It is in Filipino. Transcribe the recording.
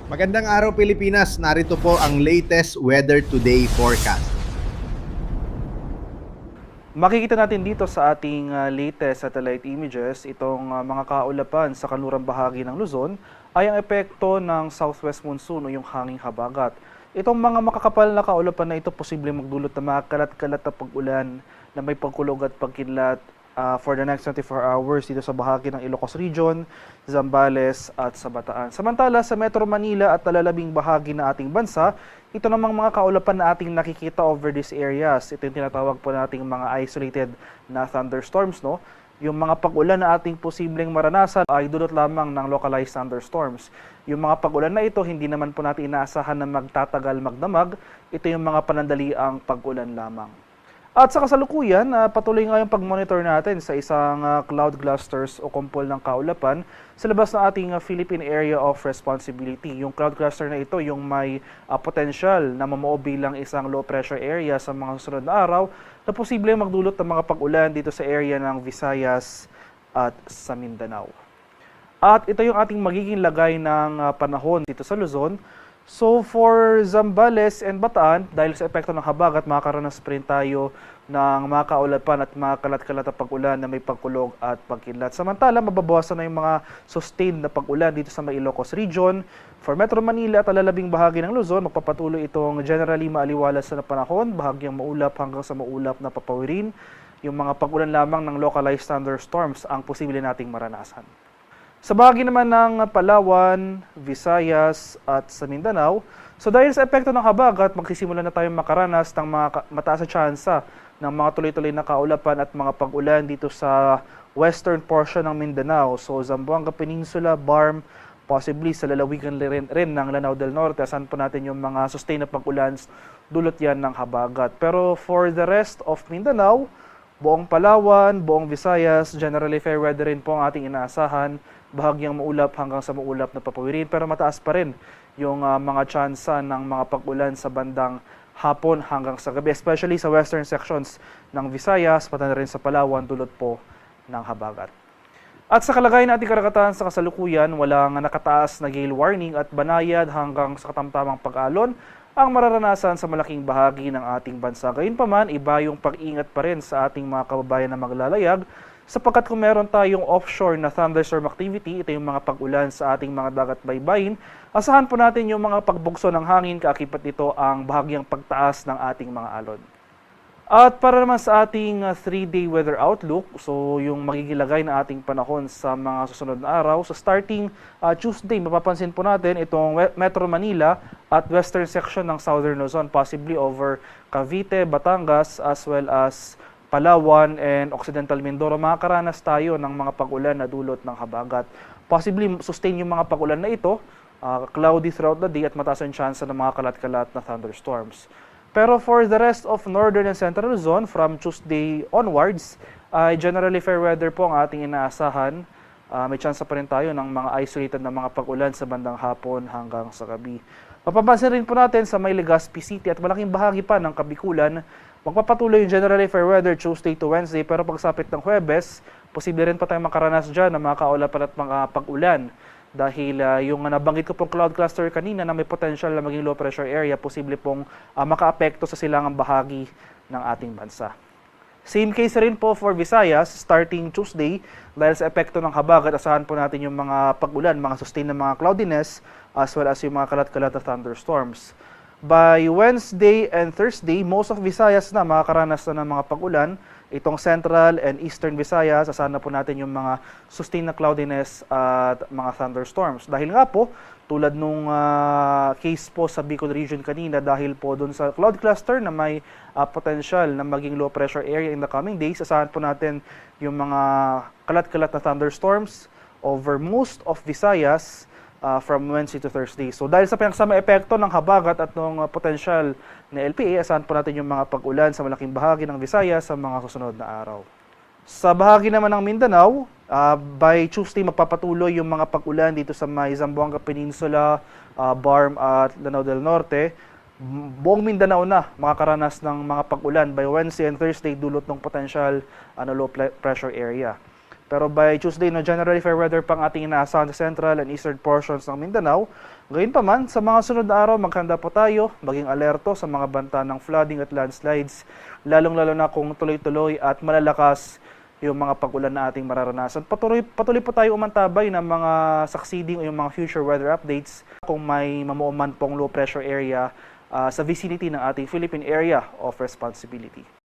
Magandang araw Pilipinas, narito po ang latest weather today forecast. Makikita natin dito sa ating latest satellite images, itong mga kaulapan sa kanlurang bahagi ng Luzon ay ang epekto ng southwest monsoon o yung hanging habagat. Itong mga makakapal na kaulapan na ito posibleng magdulot ng mga kalat-kalat na pag-ulan na may pagkulog at pagkidlat for the next 24 hours dito sa bahagi ng Ilocos Region, Zambales at sa Bataan. Samantala sa Metro Manila at talalabing bahagi ng ating bansa, ito namang mga kaulapan na ating nakikita over these areas. Ito yung tinatawag po nating mga isolated na thunderstorms, no? Yung mga pag-ulan na ating posibleng maranasan ay dulot lamang ng localized thunderstorms. Yung mga pag-ulan na ito, hindi naman po natin inaasahan na magtatagal magdamag. Ito yung mga panandaliang pag-ulan lamang. At sa kasalukuyan, patuloy nga yung pag-monitor natin sa isang cloud clusters o kumpol ng kaulapan sa labas ng ating Philippine Area of Responsibility. Yung cloud cluster na ito, yung may potential na mamuo bilang isang low pressure area sa mga susunod na araw na posible magdulot ng mga pag-ulan dito sa area ng Visayas at sa Mindanao. At ito yung ating magiging lagay ng panahon dito sa Luzon. So for Zambales and Bataan, dahil sa epekto ng habagat, makakaranas pa rin tayo ng mga kaulapan at mga kalat-kalat na pag-ulan na may pagkulog at pagkidlat. Samantala, mababawasan na yung mga sustained na pag-ulan dito sa Ilocos Region. For Metro Manila at talalabing bahagi ng Luzon, magpapatuloy itong generally maaliwalas na panahon, bahagyang maulap hanggang sa maulap na papawirin. Yung mga pag-ulan lamang ng localized thunderstorms ang posible nating maranasan. Sa bahagi naman ng Palawan, Visayas at sa Mindanao, so dahil sa epekto ng habagat, magsisimula na tayong makaranas ng mga mataas na tsansa ng mga tuloy-tuloy na kaulapan at mga pag-ulan dito sa western portion ng Mindanao. So Zamboanga Peninsula, Barm, possibly sa lalawigan rin ng Lanao del Norte, asan po natin yung mga sustained na pag-ulan, dulot yan ng habagat. Pero for the rest of Mindanao, buong Palawan, buong Visayas, generally fair weather rin po ang ating inaasahan. Bahagyang maulap hanggang sa maulap na papawirin, pero mataas pa rin yung mga tsansa ng mga pag-ulan sa bandang hapon hanggang sa gabi, especially sa western sections ng Visayas, pati na rin sa Palawan, dulot po ng habagat. At sa kalagayan natin karagatan sa kasalukuyan, walang nakataas na gale warning at banayad hanggang sa katamtamang pag-alon ang mararanasan sa malaking bahagi ng ating bansa. Gayunpaman, iba yung pag-ingat pa rin sa ating mga kababayan na maglalayag, sapagkat kung meron tayong offshore na thunderstorm activity, ito yung mga pag-ulan sa ating mga dagat baybayin, asahan po natin yung mga pagbugso ng hangin, kaakibat nito ang bahagyang pagtaas ng ating mga alon. At para naman sa ating 3-day weather outlook, so yung magigilagay na ating panahon sa mga susunod na araw, so starting Tuesday, mapapansin po natin itong Metro Manila at western section ng Southern Luzon, possibly over Cavite, Batangas, as well as Palawan and Occidental Mindoro, makakaranas tayo ng mga pag-ulan na dulot ng habagat. Possibly sustain yung mga pag-ulan na ito, cloudy throughout the day at mataas ang chance ng mga kalat-kalat na thunderstorms. Pero for the rest of Northern and Central Luzon, from Tuesday onwards, generally fair weather po ang ating inaasahan. May chance pa rin tayo ng mga isolated na mga pag-ulan sa bandang hapon hanggang sa gabi. Mapapansin rin po natin sa may Legazpi City at malaking bahagi pa ng Kabikulan, magpapatuloy yung generally fair weather Tuesday to Wednesday, pero pagsapit ng Huwebes, posible rin pa tayong makaranas dyan ng mga kaulapan at mga pag-ulan. Dahil yung nabanggit ko pong cloud cluster kanina na may potential na maging low pressure area, posible pong makaapekto sa silangang bahagi ng ating bansa. Same case rin po for Visayas, starting Tuesday, dahil sa epekto ng habagat, asahan po natin yung mga pag-ulan, mga sustained na mga cloudiness, as well as yung mga kalat-kalat na thunderstorms. By Wednesday and Thursday, most of Visayas na makakaranas na ng mga pag-ulan. Itong Central and Eastern Visayas, asahan na po natin yung mga sustained na cloudiness at mga thunderstorms. Dahil nga po, tulad nung case po sa Bicol region kanina, dahil po dun sa cloud cluster na may potential na maging low pressure area in the coming days, asahan po natin yung mga kalat-kalat na thunderstorms over most of Visayas from Wednesday to Thursday. So dahil sa pinagsama epekto ng habagat at ng potential na LPA, asahan po natin yung mga pag-ulan sa malaking bahagi ng Visayas sa mga susunod na araw. Sa bahagi naman ng Mindanao, by Tuesday magpapatuloy yung mga pag-ulan dito sa may Zamboanga Peninsula, Barm at Lanao del Norte. Buong Mindanao na makakaranas ng mga pag-ulan by Wednesday and Thursday dulot ng potential low pressure area. Pero by Tuesday, no, generally fair weather pang ating inaasahan sa central and eastern portions ng Mindanao. Gayunpaman, sa mga sunod na araw, maghanda po tayo, maging alerto sa mga banta ng flooding at landslides, lalong-lalo na kung tuloy-tuloy at malalakas yung mga pag-ulan na ating mararanasan. Patuloy po tayo umantabay ng mga succeeding o yung mga future weather updates kung may mamuuman pong low pressure area sa vicinity ng ating Philippine Area of Responsibility.